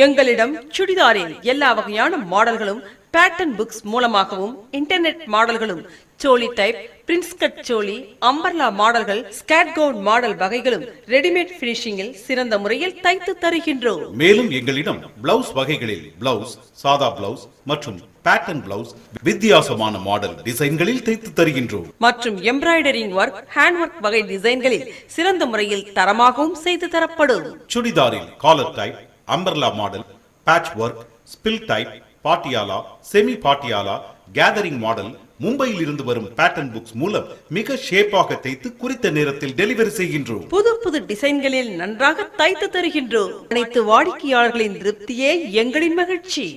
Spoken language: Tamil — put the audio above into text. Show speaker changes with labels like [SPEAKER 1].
[SPEAKER 1] எங்களிடம் சுடிதாரில் எல்லா வகையான மாடல்களும் பேட்டர்ன் புக்ஸ் மூலமாகவும் இன்டர்நெட் மாடல்களும் சோலி டைப், பிரின்ஸ் கட் சோலி, அம்பர்லா மாடல்கள், ஸ்கேட் கவுன் மாடல் வகைகளும் ரெடிமேட் பினிஷிங்கில் சிறந்த முறையில் தைத்து தருகின்றோம்.
[SPEAKER 2] மேலும் எங்களிடம் பிளவுஸ் வகைகளில் பிளவுஸ், சாதா பிளவுஸ் மற்றும் பேட்டர்ன் பிளவுஸ் வித்தியாசமான மாடல் டிசைன்களில் தைத்து தருகின்றோம்.
[SPEAKER 1] மற்றும் எம்ப்ராய்டரிங் ஒர்க், ஹேண்ட் ஒர்க் வகை டிசைன்களில் சிறந்த முறையில் தரமாகவும் செய்து தரப்படும்.
[SPEAKER 2] சுடிதாரில் collar type, umbrella model, patch work, ஸ்பில் type, Patiala, semi Patiala, gathering model, மும்பையில் இருந்து வரும் பேட்டர்ன் புக்ஸ் மூலம் மிக ஷேப்பாக தைத்து குறித்த நேரத்தில் டெலிவரி செய்கின்றோம்.
[SPEAKER 1] புது புது டிசைன்களில் நன்றாக தைத்து தருகின்றோம். அனைத்து வாடிக்கையாளர்களின் திருப்தியே எங்களின் மகிழ்ச்சி.